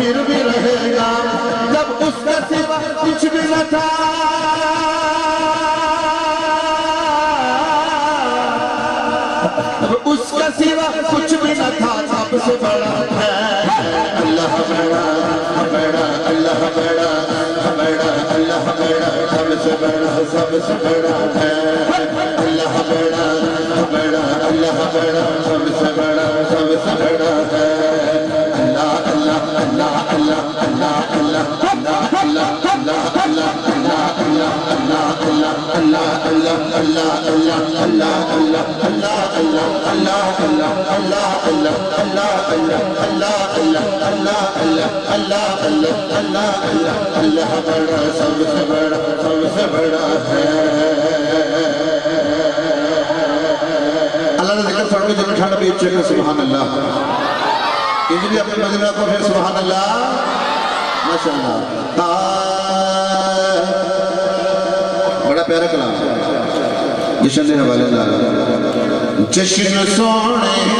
پھر بھی رہے گا جب اس کا سوا کچھ بھی نہ تھا اس کا سوا کچھ بھی نہ تھا سب سے بڑا ہے اللہ بڑا بڑا اللہ بڑا بڑا اللہ بڑا سب سے بڑا ہے اللہ بڑا بڑا اللہ بڑا سب سے بڑا ہے اللہ اللہ اللہ اللہ اللہ اللہ اللہ اللہ اللہ اللہ اللہ اللہ اللہ اللہ اللہ اللہ اللہ اللہ بڑا سب سے بڑا ہے اللہ نے ذکر پڑھ کے جو ٹھنڈ بھی اچھے کہ سبحان اللہ یہ بھی اپنے مجمع کو پھر سبحان اللہ ماشاءاللہ بڑا پیارا کلام جشن دے حوالے جشن سونے